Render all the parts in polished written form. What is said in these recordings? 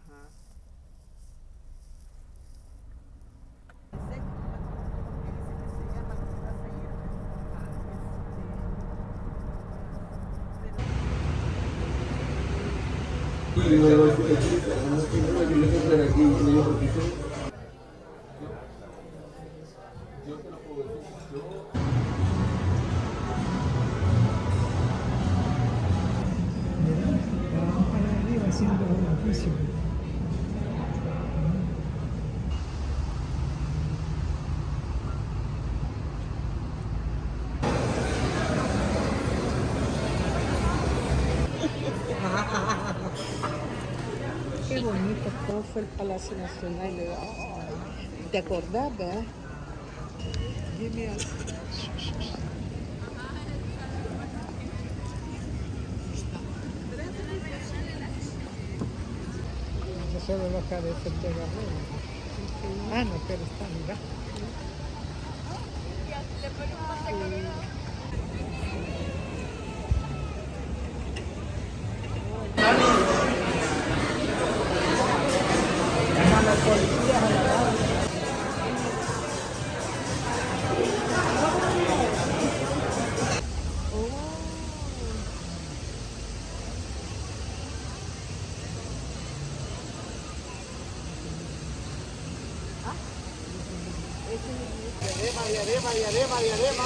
Ajá. Y luego yo creo que aquí me dio permiso. Yo te lo puedo decir. Vamos para arriba haciendo un oficio. Qué bonito, todo fue el Palacio Nacional. ¿Te acordás, verdad? Genial. Yo solo lo acabé de pegar. Ah, no, pero está, mira. A la policía, a la radio. Diadema, diadema, diadema.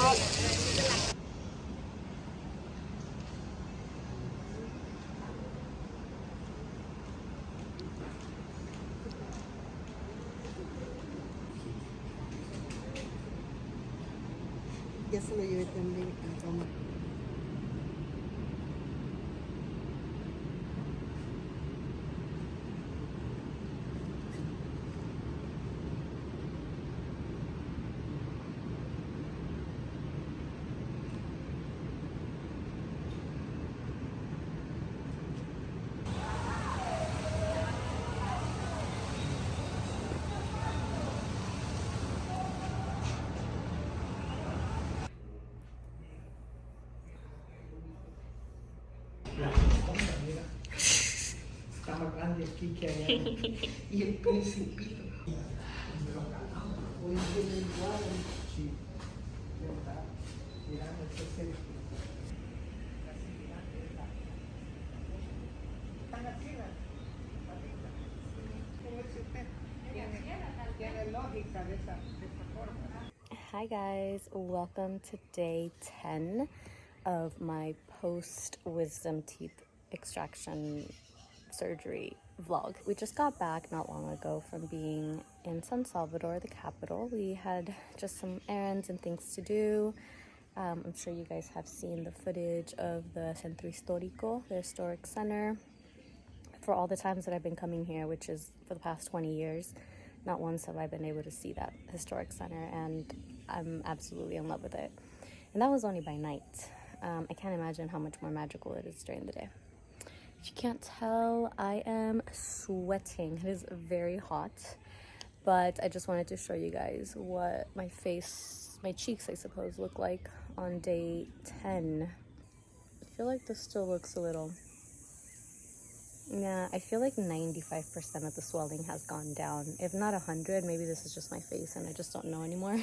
Ya se lo llevé también a Roma. Está más grande aquí que allá. Y el principito. Hoy tiene igual. Sí. ¿Verdad? Mirando el tercer. Están así, como dice usted. Tiene lógica de esa forma. Hi guys, welcome to day 10 of my post wisdom teeth extraction surgery vlog. We just got back not long ago from being in San Salvador, the capital. We had just some errands and things to do. I'm sure you guys have seen the footage of the Centro Histórico, the historic center. For all the times that I've been coming here, which is for the past 20 years, not once have I been able to see that historic center, and I'm absolutely in love with it. And that was only by night. I can't imagine how much more magical it is during the day. If you can't tell, I am sweating. It is very hot, but I just wanted to show you guys what my face, my cheeks, I suppose, look like on day 10. I feel like this still looks a little... Yeah, I feel like 95% of the swelling has gone down. If not 100, maybe this is just my face and I just don't know anymore.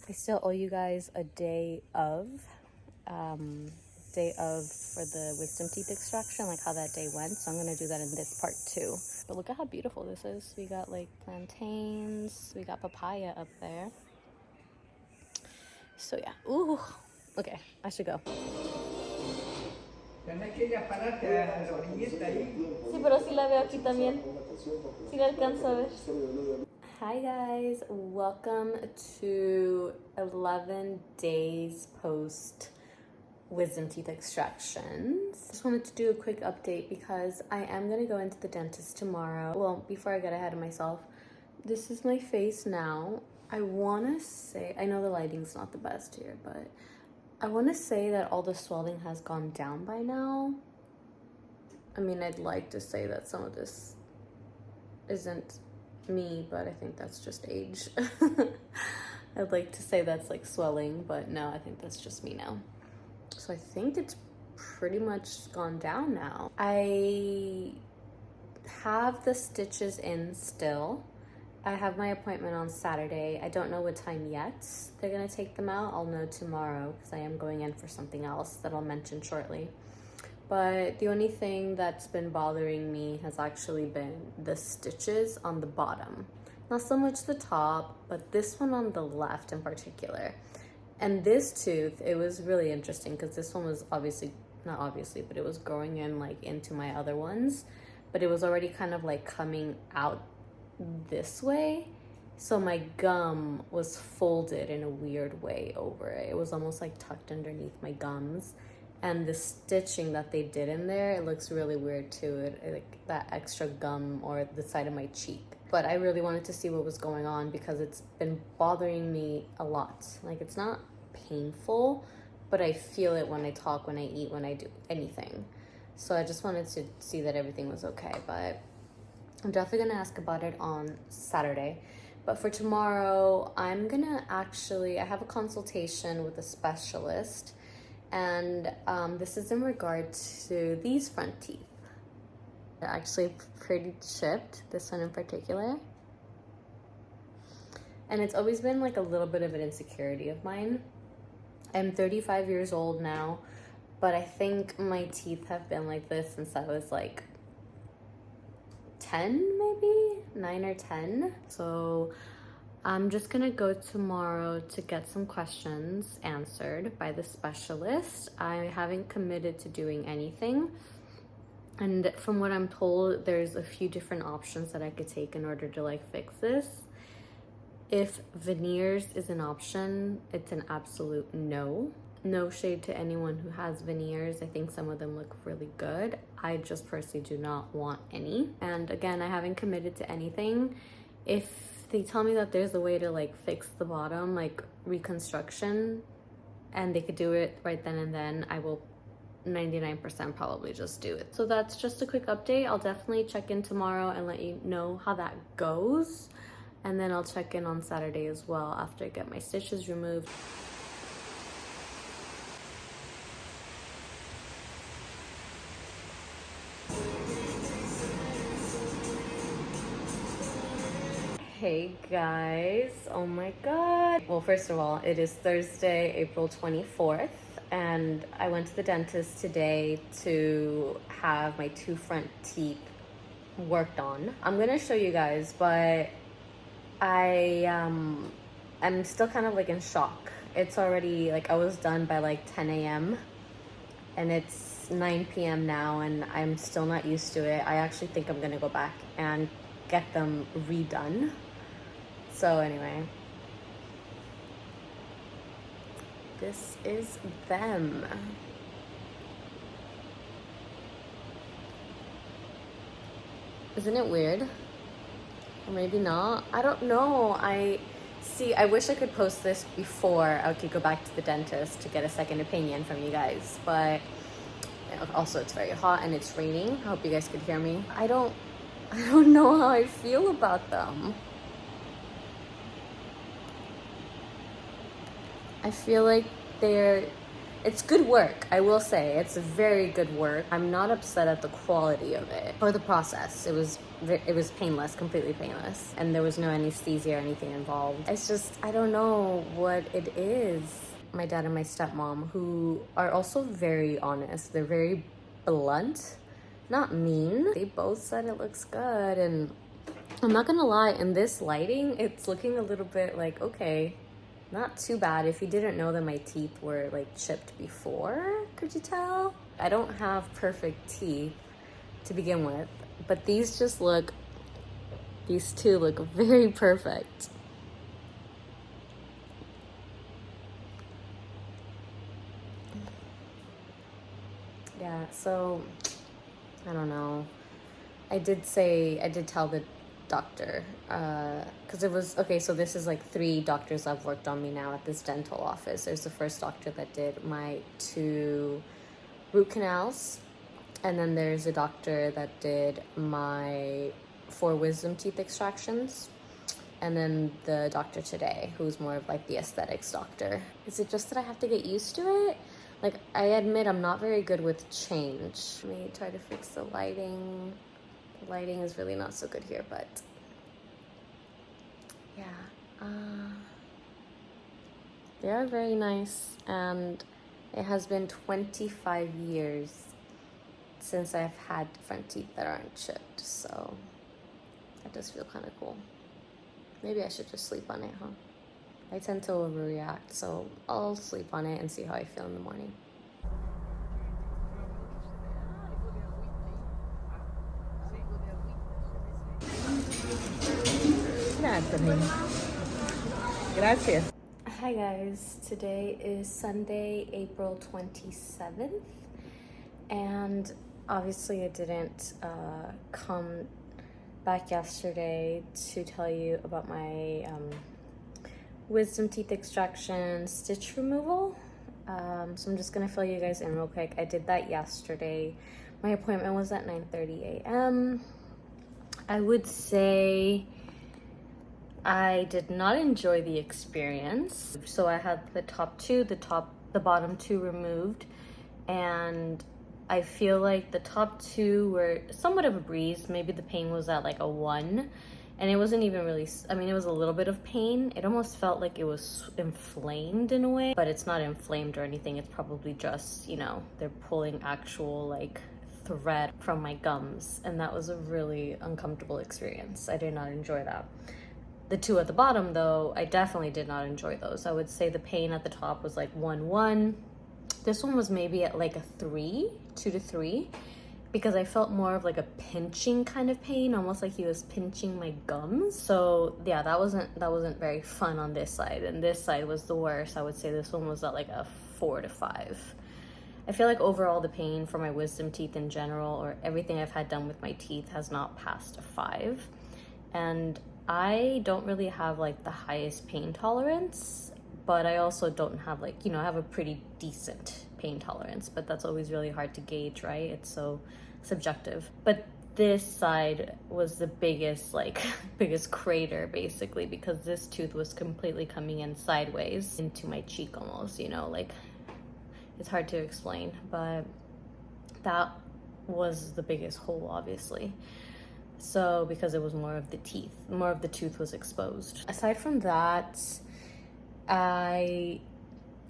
I still owe you guys a day of for the wisdom teeth extraction, like how that day went. So I'm gonna do that in this part too. But look at how beautiful this is. We got like plantains, we got papaya up there. So yeah, ooh, okay, I should go. Tenés que ir a pararte a la orillita ahí. Sí, pero sí la veo aquí también. Sí la alcanzo a ver. Hi guys, welcome to 11 days post wisdom teeth extractions. Just wanted to do a quick update because I am going to go into the dentist tomorrow. Well, before I get ahead of myself, this is my face now. I want to say, I know the lighting's not the best here, but I want to say that all the swelling has gone down by now. I mean, I'd like to say that some of this isn't me, but I think that's just age. I'd like to say that's like swelling, but no, I think that's just me now. So I think it's pretty much gone down now. I have the stitches in still. I have my appointment on Saturday. I don't know what time yet they're gonna take them out. I'll know tomorrow because I am going in for something else that I'll mention shortly. But the only thing that's been bothering me has actually been the stitches on the bottom. Not so much the top, but this one on the left in particular. And this tooth, it was really interesting because this one was not obviously, but it was growing in like into my other ones, but it was already kind of like coming out this way. So my gum was folded in a weird way over it. It was almost like tucked underneath my gums. And the stitching that they did in there, it looks really weird too. Like that extra gum or the side of my cheek. But I really wanted to see what was going on because it's been bothering me a lot. Like it's not painful, but I feel it when I talk, when I eat, when I do anything. So I just wanted to see that everything was okay. But I'm definitely gonna ask about it on Saturday. But for tomorrow, I have a consultation with a specialist. And this is in regard to these front teeth. They're actually pretty chipped, this one in particular. And it's always been like a little bit of an insecurity of mine. I'm 35 years old now, but I think my teeth have been like this since I was like 10, maybe 9 or 10. So I'm just gonna go tomorrow to get some questions answered by the specialist. I haven't committed to doing anything. And from what I'm told, there's a few different options that I could take in order to like fix this. If veneers is an option, it's an absolute no. No shade to anyone who has veneers. I think some of them look really good. I just personally do not want any. And again, I haven't committed to anything. If they tell me that there's a way to like fix the bottom, like reconstruction, and they could do it right then and then, I will 99% probably just do it. So that's just a quick update. I'll definitely check in tomorrow and let you know how that goes. And then I'll check in on Saturday as well after I get my stitches removed. Hey guys, oh my god. Well, first of all, it is Thursday, April 24th, and I went to the dentist today to have my 2 front teeth worked on. I'm gonna show you guys, but I'm still kind of like in shock. It's already like I was done by like 10 a.m. and it's 9 p.m. now and I'm still not used to it. I actually think I'm gonna go back and get them redone. So anyway, this is them. Isn't it weird? Or maybe not. I don't know. I wish I could post this before I could go back to the dentist to get a second opinion from you guys. But also it's very hot and it's raining. I hope you guys could hear me. I don't know how I feel about them. I feel like it's good work. I will say it's very good work. I'm not upset at the quality of it or the process. It was painless, completely painless. And there was no anesthesia or anything involved. It's just, I don't know what it is. My dad and my stepmom, who are also very honest. They're very blunt, not mean. They both said it looks good. And I'm not gonna lie, in this lighting, it's looking a little bit like, okay, not too bad. If you didn't know that my teeth were like chipped before, could you tell? I don't have perfect teeth to begin with, but these two look very perfect. Yeah, so I don't know. I did tell the doctor, because it was, okay, so this is like 3 doctors that have worked on me now at this dental office. There's the first doctor that did my 2 root canals, and then there's a doctor that did my 4 wisdom teeth extractions, and then the doctor today, who's more of like the aesthetics doctor. Is it just that I have to get used to it? Like, I admit I'm not very good with change. Let me try to fix the lighting. The lighting is really not so good here, but yeah. They are very nice, and it has been 25 years since I've had front teeth that aren't chipped, so that does feel kind of cool. Maybe I should just sleep on it, huh? I tend to overreact, so I'll sleep on it and see how I feel in the morning. Gracias. Hi guys, today is Sunday, April 27th, and obviously I didn't come back yesterday to tell you about my wisdom teeth extraction stitch removal. So I'm just gonna fill you guys in real quick. I did that yesterday. My appointment was at 9:30 a.m. I would say I did not enjoy the experience. So I had the top two, the bottom two removed, and I feel like the top two were somewhat of a breeze. Maybe the pain was at like a 1, and it wasn't even really, I mean, it was a little bit of pain. It almost felt like it was inflamed in a way, but it's not inflamed or anything. It's probably just, you know, they're pulling actual like thread from my gums, and that was a really uncomfortable experience. I did not enjoy that. The two at the bottom, though, I definitely did not enjoy those. I would say the pain at the top was like 1. This one was maybe at like a 3, 2 to 3, because I felt more of like a pinching kind of pain, almost like he was pinching my gums. So yeah, that wasn't very fun on this side, and this side was the worst. I would say this one was at like a 4 to 5. I feel like overall the pain for my wisdom teeth in general, or everything I've had done with my teeth, has not passed a 5. And I don't really have like the highest pain tolerance, but I also don't have like, you know, I have a pretty decent pain tolerance, but that's always really hard to gauge, right? It's so subjective. But this side was the biggest, like, biggest crater basically, because this tooth was completely coming in sideways into my cheek almost, you know, like, it's hard to explain, but that was the biggest hole, obviously. So because it was more of the tooth was exposed. Aside from that, I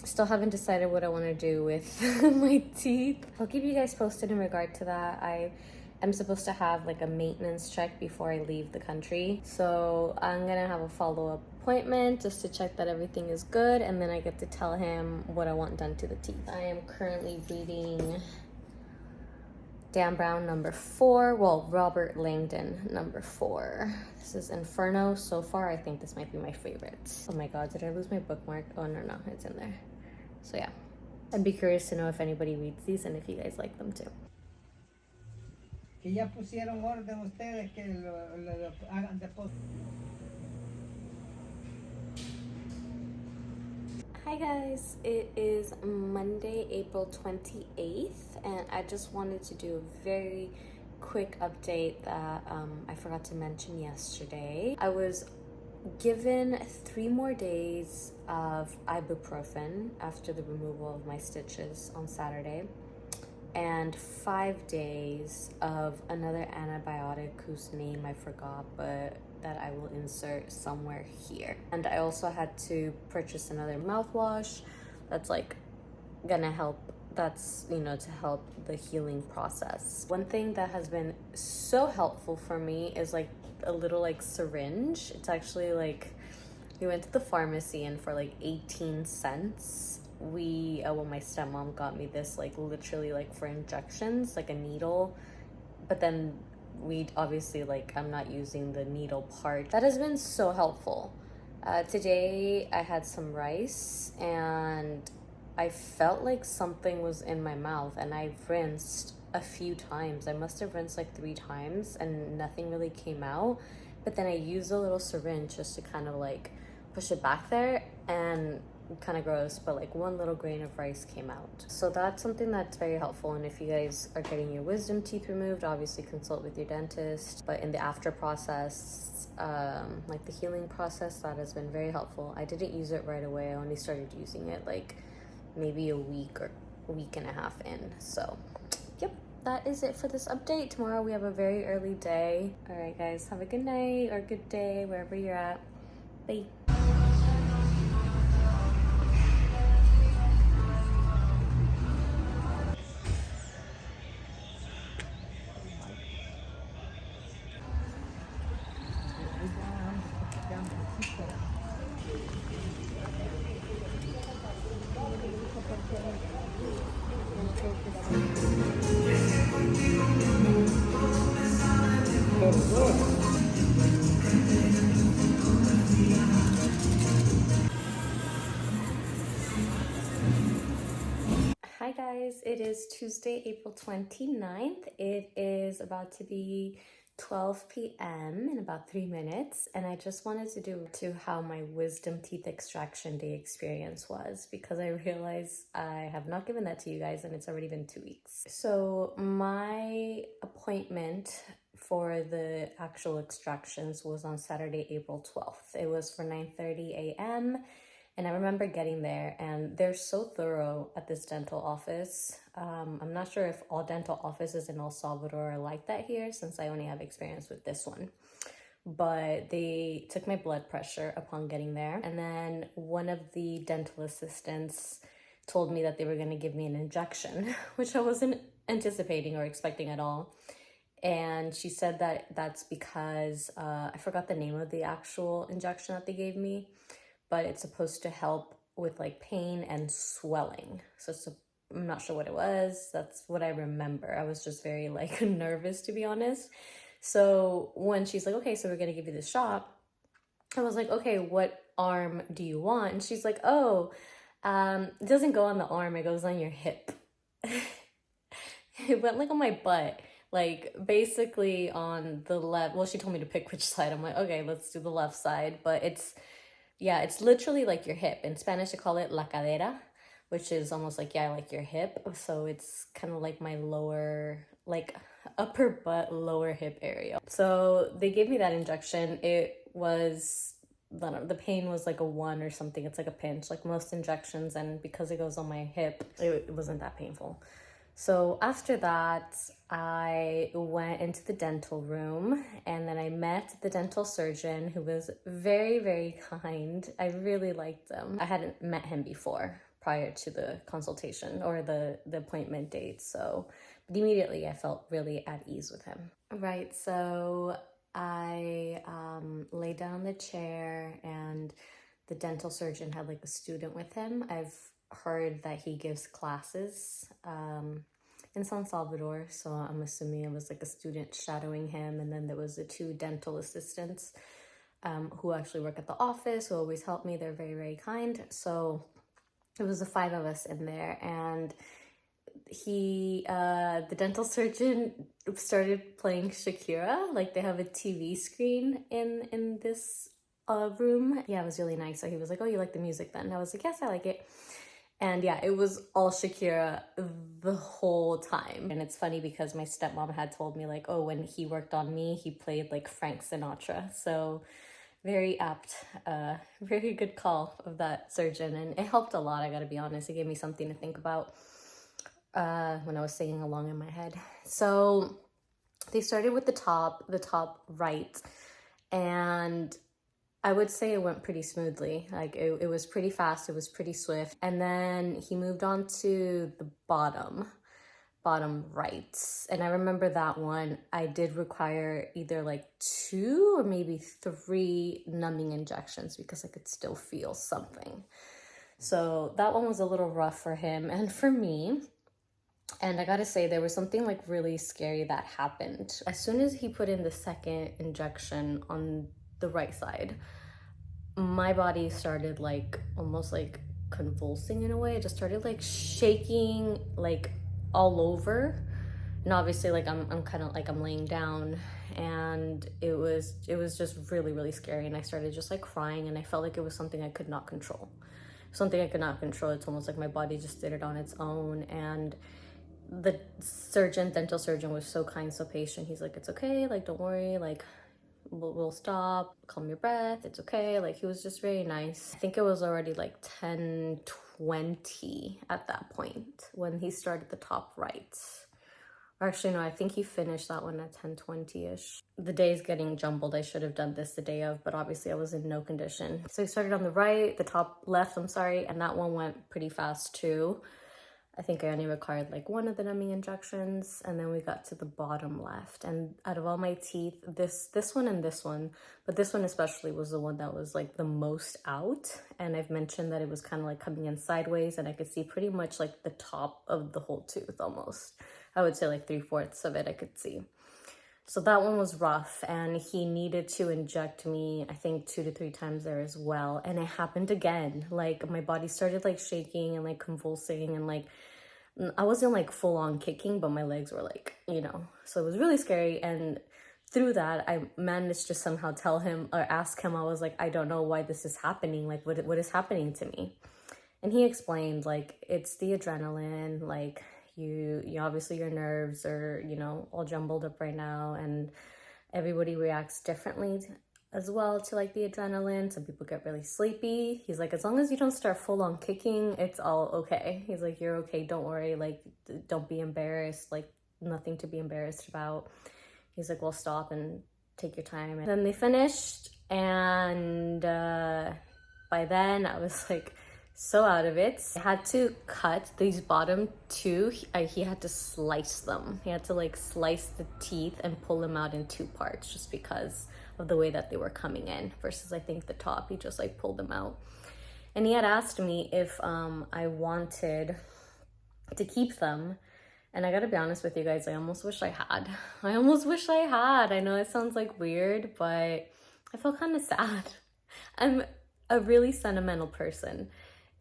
still haven't decided what I want to do with my teeth. I'll keep you guys posted in regard to that. I am supposed to have like a maintenance check before I leave the country. So I'm gonna have a follow-up appointment just to check that everything is good, and then I get to tell him what I want done to the teeth. I am currently reading Dan Brown number 4, well, Robert Langdon number 4. This is Inferno. So far, I think this might be my favorite. Oh my god, did I lose my bookmark? Oh no, it's in there. So yeah, I'd be curious to know if anybody reads these and if you guys like them too. Que ya pusieron orden ustedes que lo hagan depósito. Hi guys, it is Monday, April 28th, and I just wanted to do a very quick update that I forgot to mention yesterday. I was given 3 more days of ibuprofen after the removal of my stitches on Saturday, and 5 days of another antibiotic whose name I forgot, but that I will insert somewhere here. And I also had to purchase another mouthwash that's like gonna help, that's, you know, to help the healing process. One thing that has been so helpful for me is like a little like syringe. It's actually like, we went to the pharmacy and for like 18 cents, well, my stepmom got me this, like literally like for injections, like a needle, but then we obviously, like, I'm not using the needle part. That has been so helpful. Today I had some rice and I felt like something was in my mouth, and I rinsed a few times. I must have rinsed like 3 times and nothing really came out, but then I used a little syringe just to kind of like push it back there, and kind of gross, but like 1 little grain of rice came out. So that's something that's very helpful. And if you guys are getting your wisdom teeth removed, obviously consult with your dentist. But in the after process, like the healing process, that has been very helpful. I didn't use it right away. I only started using it like maybe a week or a week and a half in. So yep, that is it for this update. Tomorrow we have a very early day. All right, guys, have a good night or good day wherever you're at. Bye. Hi guys, it is Tuesday, April 29th. It is about to be 12 p.m. in about 3 minutes, and I just wanted to do how my wisdom teeth extraction day experience was, because I realized I have not given that to you guys and it's already been 2 weeks. So my appointment for the actual extractions was on Saturday, April 12th. It was for 9:30 a.m. And I remember getting there, and they're so thorough at this dental office. I'm not sure if all dental offices in El Salvador are like that here, since I only have experience with this one. But they took my blood pressure upon getting there. And then one of the dental assistants told me that they were going to give me an injection, which I wasn't anticipating or expecting at all. And she said that that's because I forgot the name of the actual injection that they gave me, but it's supposed to help with like pain and swelling. So I'm not sure what it was. That's what I remember. I was just very like nervous, to be honest. So when she's like, okay, so we're gonna give you this shot, I was like, okay, what arm do you want? And she's like, oh, it doesn't go on the arm, it goes on your hip. It went like on my butt, like basically on the left. Well, she told me to pick which side. I'm like, okay, let's do the left side. But it's literally like your hip. In Spanish, they call it la cadera, which is almost like, like your hip. So it's kind of like my lower, like upper butt, lower hip area. So they gave me that injection. It was, I don't know, the pain was like a 1 or something. It's like a pinch, like most injections. And because it goes on my hip, it wasn't that painful. So after that, I went into the dental room, and then I met the dental surgeon, who was very, very kind. I really liked him. I hadn't met him before prior to the consultation or the appointment date. But immediately I felt really at ease with him. Right, so I lay down in the chair, and the dental surgeon had like a student with him. I've heard that he gives classes in San Salvador, so I'm assuming it was like a student shadowing him, and then there was the 2 dental assistants who actually work at the office, who always help me. They're very, very kind. So it was the 5 of us in there, and the dental surgeon started playing Shakira. Like, they have a TV screen in this room. Yeah, it was really nice. So he was like, oh, you like the music then? And I was like, yes, I like it. And yeah, it was all Shakira the whole time. And it's funny because my stepmom had told me like, oh, when he worked on me, he played like Frank Sinatra. So very apt, very good call of that surgeon. And it helped a lot, I gotta be honest. It gave me something to think about when I was singing along in my head. So they started with the top right, and I would say it went pretty smoothly. Like it was pretty fast, it was pretty swift. And then he moved on to the bottom right. And I remember that one, I did require either like 2 or maybe 3 numbing injections because I could still feel something. So that one was a little rough for him and for me. And I gotta say, there was something like really scary that happened. As soon as he put in the second injection on the right side, my body started like almost like convulsing in a way. It just started like shaking like all over. And obviously like I'm kind of like I'm laying down, and it was just really, really scary. And I started just like crying, and I felt like it was something I could not control. It's almost like my body just did it on its own. And the dental surgeon was so kind, so patient. He's like, it's okay, like don't worry, like we'll stop, calm your breath, it's okay. Like he was just very nice. I think it was already like 10:20 at that point when he started the top right. Or actually, no, I think he finished that one at 10:20ish. The day is getting jumbled. I should have done this the day of, but obviously I was in no condition. So he started on the right, the top left, I'm sorry, and that one went pretty fast too. I think I only required like one of the numbing injections, and then we got to the bottom left. And out of all my teeth, this one and this one, but this one especially was the one that was like the most out. And I've mentioned that it was kind of like coming in sideways, and I could see pretty much like the top of the whole tooth almost. I would say like 3/4 of it I could see. So that one was rough, and he needed to inject me, I think 2 to 3 times there as well. And it happened again. Like my body started like shaking and like convulsing, and like I wasn't like full on kicking, but my legs were like, you know, so it was really scary. And through that, I managed to somehow tell him or ask him, I was like, I don't know why this is happening. Like what is happening to me? And he explained like, it's the adrenaline, like you obviously your nerves are, you know, all jumbled up right now, and everybody reacts differently as well to like the adrenaline. Some people get really sleepy. He's like, as long as you don't start full on kicking, it's all okay. He's like, you're okay, don't worry, like don't be embarrassed, like nothing to be embarrassed about. He's like, well, stop and take your time. And then they finished, and by then I was like so out of it. I had to cut these bottom two. He had to slice them. He had to like slice the teeth and pull them out in 2 parts, just because of the way that they were coming in, versus I think the top, he just like pulled them out. And he had asked me if I wanted to keep them. And I gotta be honest with you guys, I almost wish I had. I almost wish I had. I know it sounds like weird, but I feel kind of sad. I'm a really sentimental person.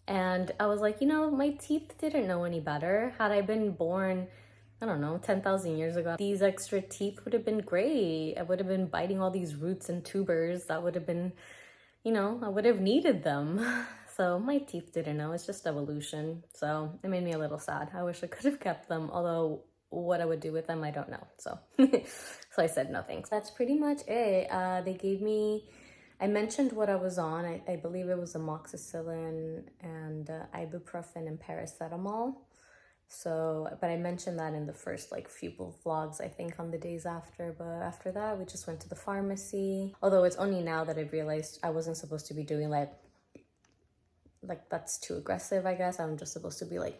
And I was like, you know, my teeth didn't know any better. Had I been born, I don't know, 10,000 years ago, these extra teeth would have been great. I would have been biting all these roots and tubers. That would have been, you know, I would have needed them. So my teeth didn't know. It's just evolution. So it made me a little sad. I wish I could have kept them, although what I would do with them, I don't know. So, so I said no thanks. That's pretty much it. They gave me, I mentioned what I was on. I believe it was amoxicillin and ibuprofen and paracetamol. So, but I mentioned that in the first like few vlogs, I think, on the days after. But after that, we just went to the pharmacy. Although it's only now that I've realized I wasn't supposed to be doing like that's too aggressive, I guess. I'm just supposed to be like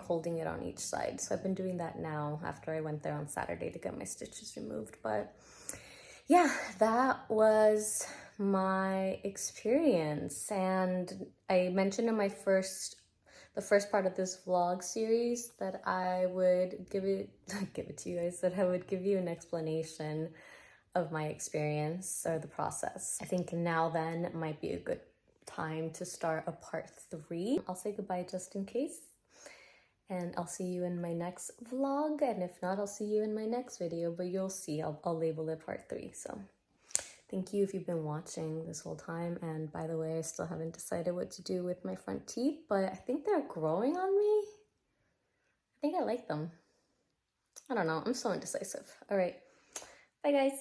holding it on each side. So I've been doing that now after I went there on Saturday to get my stitches removed. But yeah, that was my experience. And I mentioned in the first part of this vlog series that I would give it to you guys, that I would give you an explanation of my experience or the process. I think now then might be a good time to start a part 3. I'll say goodbye just in case. And I'll see you in my next vlog. And if not, I'll see you in my next video. But you'll see, I'll label it part 3. So thank you if you've been watching this whole time. And by the way, I still haven't decided what to do with my front teeth. But I think they're growing on me. I think I like them. I don't know. I'm so indecisive. All right. Bye, guys.